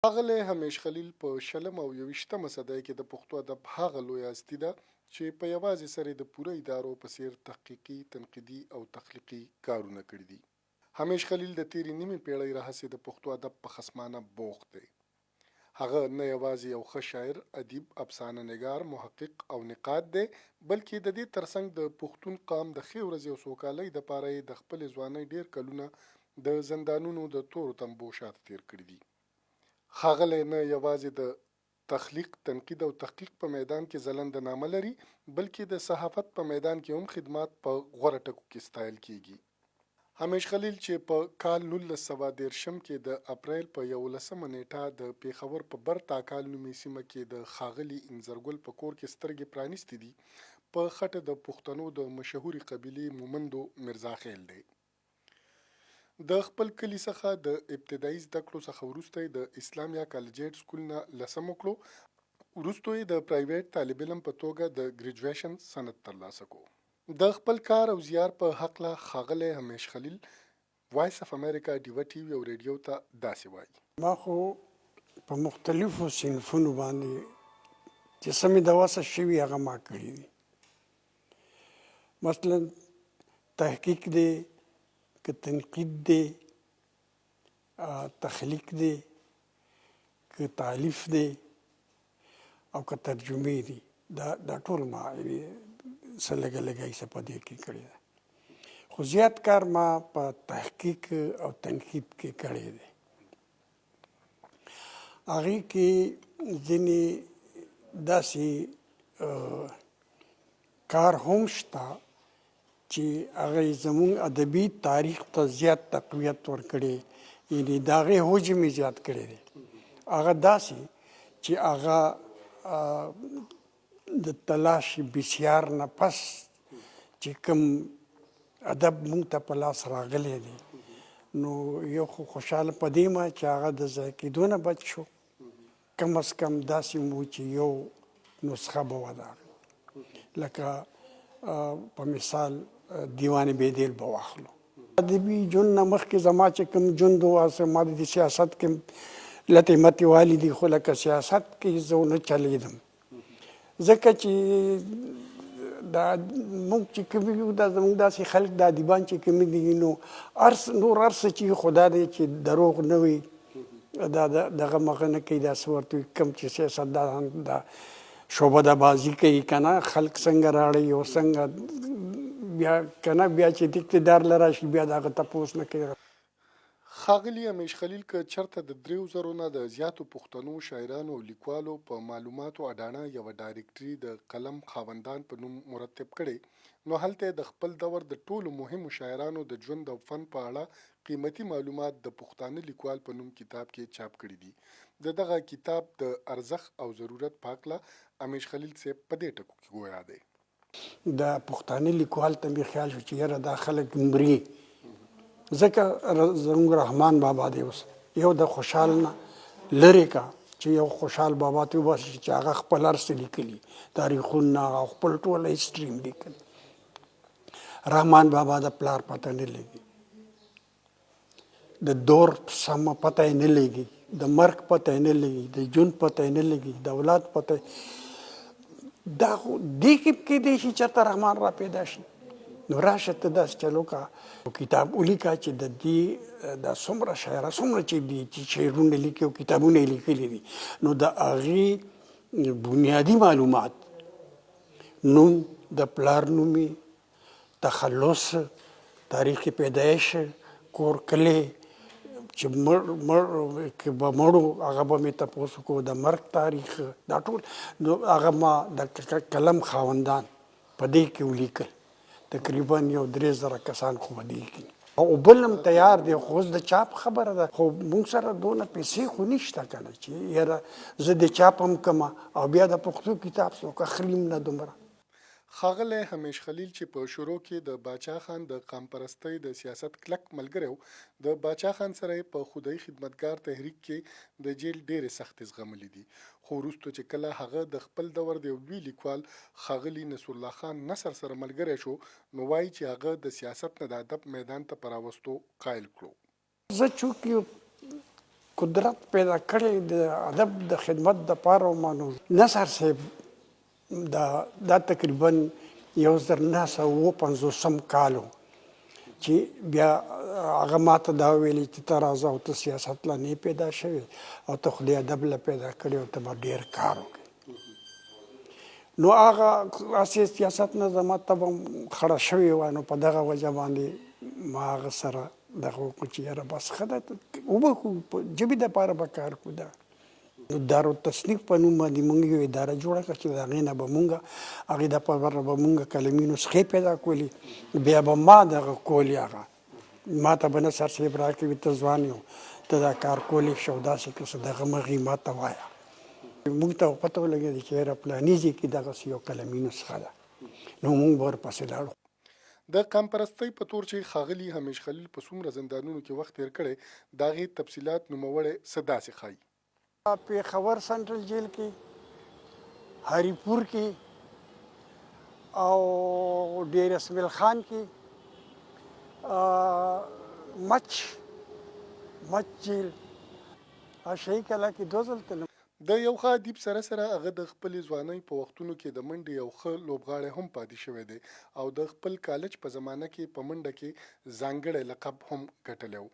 ښاغلی همیش خلیل په شلم او یویشتمه صدۍ کې د پښتو ادب هغه لویه هستي ده چې په یوازې سر یې د پوره ادارو په څیر تحقیقي، تنقیدي او تخلیقي کارونه کړي دي. همیش خلیل د تېرې نیمې پېړۍ راهیسې د پښتو ادب په خصمانه بوخت دی. هغه نه یوازې یو ښه شاعر، ادیب، افسانه نګار، محقق او نقاد دی، بلکې د دې ترڅنګ د پښتون قام د ښې ورځې او سوکالۍ دپاره یې د خپلې ځوانۍ ډېر کلونه د زندانونو د تورو تمبو شاته تېر کړي دي. ښاغلی نه یوازې د تخلیق، تنقید او تحقیق په میدان کې ځلنده نامه لري، بلکې د صحافت په میدان کې هم خدمات په غوره ټکو کې ستایل کیږي. همیش خلیل چې په کال 1930 کې د اپریل په 11مه نیټه د پیښور په بر تاکال نومي سیمه کې د ښاغلي انځرګل په کور کې سترګې پرانیستې دي، په خټه د پښتنو د مشهورې قبیلې مومندو مرزا خیل دی. د خپل کلي څخه د ابتدایي زده کړو څخه وروسته د اسلامیا کالجیټ سکول نه لسم وکړو، وروسته یې د پرایویټ طالب علم په توګه د ګریجویشن سند ترلاسه کړو. د خپل کار او زیار په هکله ښاغلی همیش خلیل وایس اف امریکا ډیوه ټي وي او ریډیو ته داسې وایي: ما خو په مختلفو صنفونو باندې چې څه مې د وسه شوي هغه ما کړي دي. مثلا تحقیق دی، که تنقید دی، تخلیق دی، که تالیف دی او که ترجمې دي. دا ټول ما څه لږه لږه یې څه په دې کې کړي ده. خو زیات کار ما په تحقیق او تنقید کې کړی دی. هغې کې ځینې داسې کار هم شته چې هغه یې زموږ ادبي تاریخ ته زیات تقویت ورکړی، یعنې د هغې حجم یې زیات کړی دی. هغه داسې چې هغه د تلاش بسیار نه پس چې کوم ادب موږ ته په لاس راغلی دی، نو یو خو خوشحاله په دې ما چې هغه د ضایع کېدو نه بچ شو. کم از کم داسې مو چې یو نسخه به وه د هغې، لکه په مثال دیوان بیدیل به واخلو. ادبي ژوند نه مخکې زما چې کوم ژوند و، ما د سیاست کې لتې متې والي دي، خو لکه سیاست کې زه ونه چلېدم، ځکه چې دا موږ چې کوم یو دا زموږ داسې خلک د ادیبان چې کوم دي، نو نور هر څه چې خدا دی چې دروغ نه وي، دا دغه مغه نه کوي، داسې ورته وي کوم چې سیاستدان دا شعبه د بازي کوي که نه، خلک څنګه راړي او څنګه بیا که نه بیا چې اقتدار له راشي بیا د هغه تپوس نه کوي. ښاغلي همیش خلیل که چېرته د 3000 نه د زیاتو پښتنو شاعرانو او لیکوالو په معلوماتو اډانه یوه ډایرکټري د قلم خاوندان په نوم مرتب کړې، نو هلته یې د خپل دور د ټولو مهمو شاعرانو د ژوند او فن په اړه قیمتي معلومات د پښتانه لیکوال په نوم کتاب کې چاپ کړي دي. د دغه کتاب د ارزښت او ضرورت په هکله همیش خلیل صاحب په دې ټکو کې ګویا دی: د پښتانه لیکوال ته مې خیال شو چې یاره دا خلک مري، ځکه زموږ رحمان بابا دی اوس یو د خوشحال نه لرې کا چې یو خوشحال بابا ته وباسي چې هغه خپل هر څه لیکلي، تاریخونه او خپل ټوله هسټري هم لیکلي. رحمان بابا د پلار پته نه لګي، د دور سمه پته یې نه لګي، د مرګ پته یې نه لګي، د ژوند پته یې نه لګي، د اولاد پته دا خو دې کې کیدای شي چېرته رحمان را پیدا شي. نو راشه ته داسې چلو کا کتاب ولیکه چې د دې دا څومره شاعران څومره چې دي چې شعرونه لیکي او کتابونه یې لیکلي دي، نو د هغې بنیادي معلومات، نوم، د پلار نومې، تخلص، تاریخ پیدایش، کور کلی چې که به مړو هغه به مې تپوس وکړو، د مرګ تاریخ، دا ټول نو هغه ما د قلم خاوندان په دې کې ولیکل. تقریبا یو 3000 کسان خو به دې کې او بل هم تیار دی، خو اوس د چاپ خبره ده، خو موږ سره دونه پیسې خو نشته که نه چې یاره زه د چاپ هم کمه او بیا د پښتو کتاب څوک اخلي هم نه دومره. ښاغلی همیش خلیل چې په شروع کې د باچا خان د قام پرستۍ د سیاست کلک ملګری و، د باچا خان سره یې په خدای خدمتګار تحریک کې د جیل ډېرې سختې زغملې دي، خو وروسته چې کله هغه د خپل دور د یو لوی لیکوال ښاغلي نصرالله خان نصر سره ملګری شو، نو وایي چې هغه د سیاست نه د ادب میدان ته په راوستو قایل کړو. زه چونکې قدرت پیدا کړی د ادب د خدمت دپاره ومه نو نصر صاحب دا تقریبا 1950 کال و چې بیا هغه ماته دا ویلي چې ته راځه او ته سیاست لا نه پیدا شوې او ته خو دې ادب له پیدا کړی او ته به ډېر کار وکړې نو هغه هسې سیاست نه زما طبع خړه شوې وه نو په دغه وجه باندې ما هغه سره دغه وکړو چې یاره بس ښه ده وبخو په ژبې دپاره به کار کړو دا نو دارالتصنیف په نوم باندې موږ یو اداره جوړه کړه چې د هغې نه به موږ هغې دپاره به موږ کلمي نسخې پیدا کولې بیا به ما دغه کولې هغه ما ته به نصر صاحب راکوي ته ځوان یو ته دا کار کولی شو داسې که څه دغه مغې ما ته وایه موږ ته پته ولګېده چې یاره پلاني ځای کې دغسې یو کلمي نسخه ده نو موږ به ورپسې لاړو د قام پرستۍ په تور چې ښاغلي همیش خلیل په څومره زندانونو کې وخت تېر کړی د هغې تفصیلات نوموړی څه داسې ښایي پېښور سنټرل جیل کې هریپور کې او ډیر اسماعیل خان کې مچ جیل شهید کلا کې 2 ځل تلم د یو ښه ادیب سره سره هغه د خپلې ځوانۍ په وختونو کې د منډې یو ښه لوبغاړی هم پاتې شوی دی او د خپل کالج په زمانه کې په منډه کې ځانګړی لقب هم ګټلی و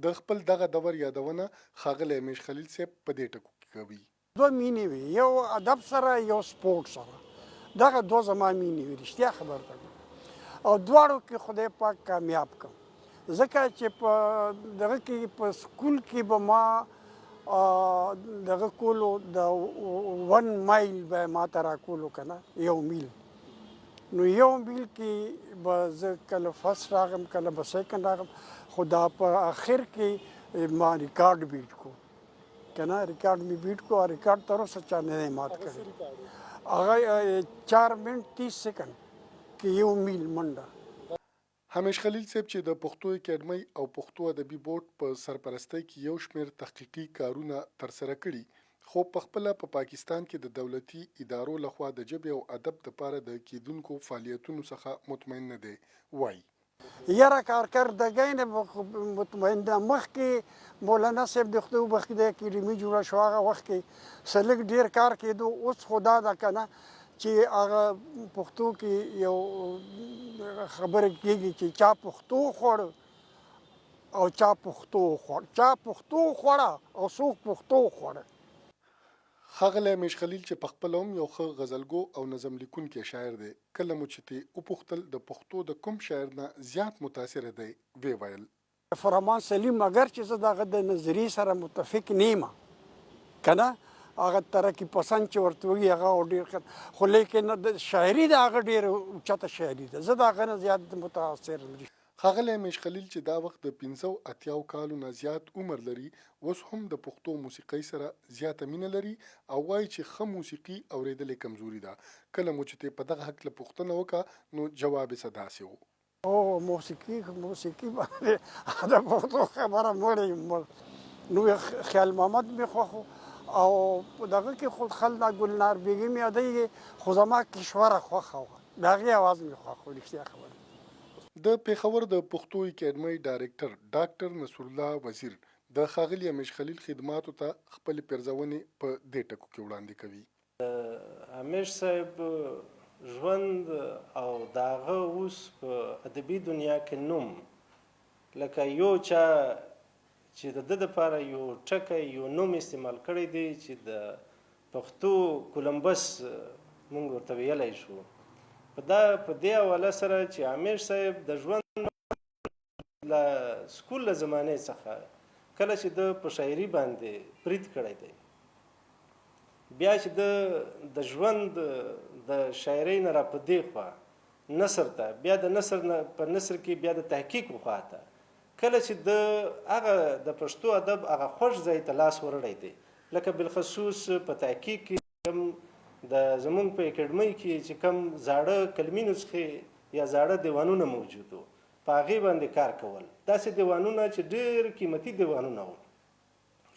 د خپل دغه دور یادونه ښاغلی همیش خلیل صاحب په دې ټکو کې کوي 2 مینې وي یو ادب سره یو سپورټ سره دغه 2 زما مینې وي رښتیا خبر ته او دواړو کې خدای پاک کامیاب کړم ځکه چې په دغه کې په سکول کې به ما دغه کولو د 1 مایل به ما ته راکولو که نه 1 میل نو 1 میل کې به زه کله فرست راغم کله به سیکنډ راغم خو دا په آخر کې ما ریکارډ بیټ کو که نه ریکارډ مې بیټ کو او ریکارډ تر اوسه چا نه دی مات کړی هغه 4 منټ 30 سیکنډ کې 1 میل منډه همیش خلیل صاحب چې د پښتو اکاډمۍ او پښتو ادبي بورډ په سرپرستۍ کې یو شمېر تحقیقي کارونه ترسره کړي خو پخپله په پاکستان کې د دولتي ادارو لخوا د ژبې او ادب دپاره د کیدونکو فعالیتونو څخه مطمئن نه دی وایي یاره کارکردګۍ نه مطمئن ده مخکې مولانا صاحب د خدای وبخښي د اکاډمي جوړه شوه هغه وخت کې څه لږ ډېر کار کېدو اوس خو دا ده که نه چې هغه پښتو کې یو خبره کېږي چې چا پښتو خوړ او چا پښتو خوړه او څوک پښتو خوړه ښاغلی همیش خلیل چې پخپله هم یو ښه غزلګو او نظم لیکونکی شاعر دی کله مو چې ترې وپوښتل د پښتو د کوم شاعر نه زیات متاثره دی ویې ویل فرمان سلیم اگر چې زه د هغه د نظریې سره متفق نه یم که نه هغه ترقي پسند چې ورته وایي هغه ډېر خو لیکن د شاعري د هغه ډېره اوچته شاعري ده زه د هغه نه زیات متاثر نه ښاغلی همیش خلیل چې دا وخت د 85 کالو نه زیات عمر لري اوس هم د پښتو موسیقۍ سره زیاته مینه لري او وایي چې ښه موسیقي اورېدل یې کمزوري ده کله مو چې په دغه هکله پوښتنه وکړه نو جواب یې څه داسې و او موسیقي باندې د پښتو خبره مړې نو خیال محمد مې خوښ او دغه کې خود خلدا ګلنار بیګي مې یادېږي خو زما کشوره خوښه وه د هغې اواز مې خوښ و رښتیا خبره د پېښور د پښتو اکاډمۍ ډایرکټر ډاکټر نصرالله وزیر د ښاغلي همیش خلیل خدماتو ته خپلې پرزونې په دې ټکو کې وړاندې کوي همیش صاحب ژوند او د هغه اوس په ادبي دنیا کې نوم لکه یو چا چې د ده دپاره یو ټکی یو نوم استعمال کړی دی چې د پښتو کولمبس موږ ورته ویلی شو په دې حواله سره چې همیش صاحب د ژوند له سکول له زمانې څخه کله چې د په شاعري باندې برید کړی دی بیا چې د ژوند د شاعرۍ نه را په دې خوا نثر ته بیا د نثر نه په نثر کې بیا د تحقیق خوا ته کله چې د هغه د پښتو ادب هغه خوږ ځای ته لاس وړی دی لکه بالخصوص په تحقیق کې د زمونږ په اکاډمۍ کې چې کوم زاړه کلمي نسخې یا زاړه دیوانونه موجود وو په هغې باندې کار کول داسې دیوانونه چې ډېر قیمتي دیوانونه وو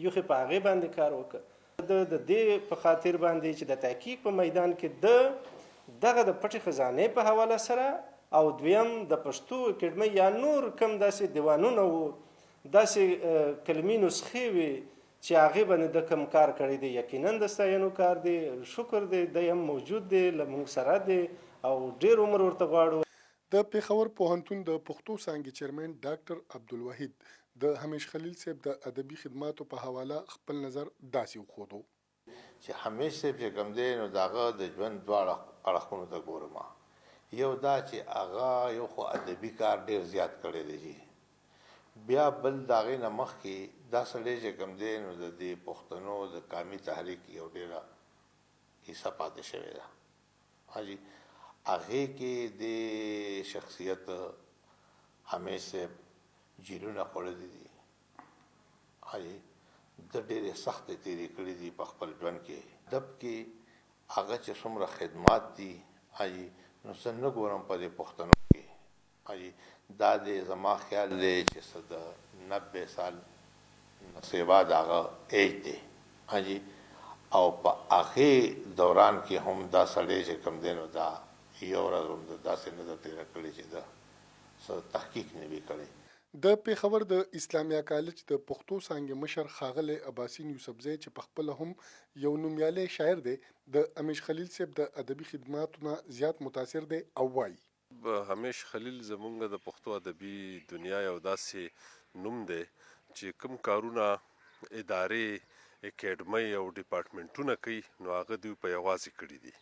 یو خو په هغې باندې کار وکړه د دې په خاطر باندې چې د تحقیق په میدان کې د دغه د پټې خزانې په حواله سره او دویم د پښتو اکاډمۍ یا نور کم داسې دیوانونه وو داسې کلمي نسخې وې چې هغې باندې د کوم کار کړی دی یقینا د ستاینو کار دی، شکر دی، دی هم موجود دی، له موږ سره دی او ډېر عمر ورته غواړو. د پېښور پوهنتون د پښتو څانګې چیرمن ډاکټر عبدالوحید د همیش خلیل صاحب د ادبي خدماتو په حواله خپل نظر داسې وښودو چې همیش صاحب چې کوم دی نو د هغه د ژوند دواړه اړخونو ته ګورم. یو دا چې هغه یو خو ادبي کار ډېر زیات کړی دی جي، بیا بل د هغې نه مخکې دا سړی چې کوم دی نو د دې پښتنو د قامي تحریک یو ډېره حصه پاتې شوې ده. حاجي هغې کې د شخصیت همیش صاحب جیلونه خوړلي دي. حاجي د ډېرې سختې تېرې کړي دي په خپل ژوند کې. ادب کې هغه چې څومره خدمات دي حاجي نو زه نه ګورم په دې پښتنو کې. حاجي دا د زما خیال دی چې څه د 90 سال نه سیوا د هغه ایج دی حاجي، او په هغې دوران کې هم دا سړی چې کوم دی نو دا یو ورځ هم د داسې نه ده تېره کړې چې د څه تحقیق نه وي کړی. د پېښور د اسلامیا کالج د پښتو څانګې مشر ښاغلی عباسین یوسفزی چې پخپله هم یو نومیالی شاعر دی د همیش خلیل صاحب د ادبي خدماتو نه زیات متاثر دی او وایي همیش خلیل زمونږ د پښتو ادبي دنیا یو داسې نوم دی چې کوم کارونه ادارې اکیډمۍ او ډپارټمنټونه کوي نو هغه دوی په یوازې کړي دي.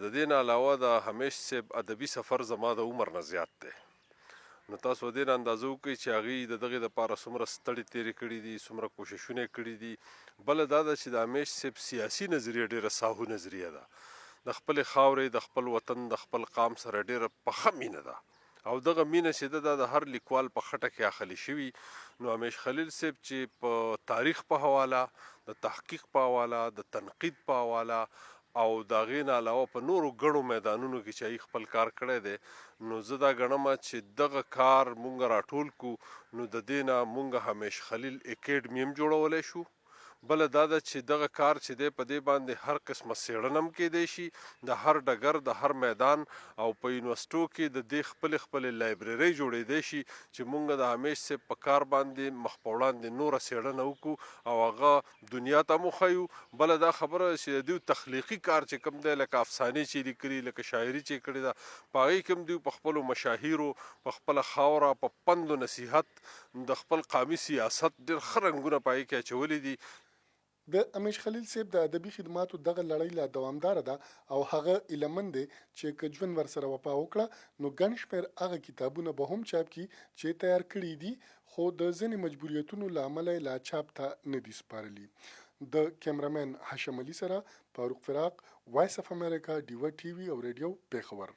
د دې نه علاوه د همیش صاحب ادبي سفر زما د عمر نه زیات دی، نو تاسو دې نه اندازه وکړئ چې هغې د دغې دپاره څومره ستړې تېرې کړي دي، څومره کوششونه یې کړي دي. بله دا ده چې د همیش صاحب سیاسي نظریه ډېره ساهو نظریه ده، د خپلې خاورې، د خپل وطن، د خپل قام سره ډېره پخه مینه ده او دغه مینه چې ده د هر لیکوال په خټه کې اخلي شوي. نو همیش خلیل صاحب چې په تاریخ په حواله، د تحقیق په حواله، د تنقید په حواله او د هغې نه علاوه په نورو ګڼو میدانونو کې چې هغې خپل کار کړی دی، نو زه دا ګڼم چې دغه کار مونږ راټول کړو نو د دې نه مونږ همیش خلیل اکیډمي هم جوړولی شو. بله دا ده چې دغه کار چې دی په دې باندې هر قسمه څېړنه هم کیدی شي، د هر ډګر، د هر میدان او په یونیورسټو کې د دې خپلې لایبررۍ جوړېدی شي چې مونږ د همیش صاحب په کار باندې مخ په وړاندې نوره څېړنه وکړو او هغه دنیا ته هم وښیو. بله دا خبره چې د دوی تخلیقي کار چې کوم دی لکه افسانې چې لیکلي، لکه شاعري چې کړې ده، په هغې کې هم دوی په خپلو مشاهیرو، په خپله خاوره، په پند و نصیحت د خپل قامي سیاست ډېر ښه رنګونه په هغې کې اچولي دي. د همیش خلیل صاحب د ادبي خدماتو دغه لړۍ لا دوامداره ده او هغه ایلمن دی چې که ژوند ورسره وفا وکړه نو ګڼ شمېر هغه کتابونه به هم چاپ کړي چې تیار کړي دي، خو د ځینې مجبوریتونو له امله یې لا چاپ ته نه دي سپارلي. د کیمرامین هاشم علي سره فاروق فراق، وایس اف امریکا، ډیوه ټي وي او ریډیو پېښور.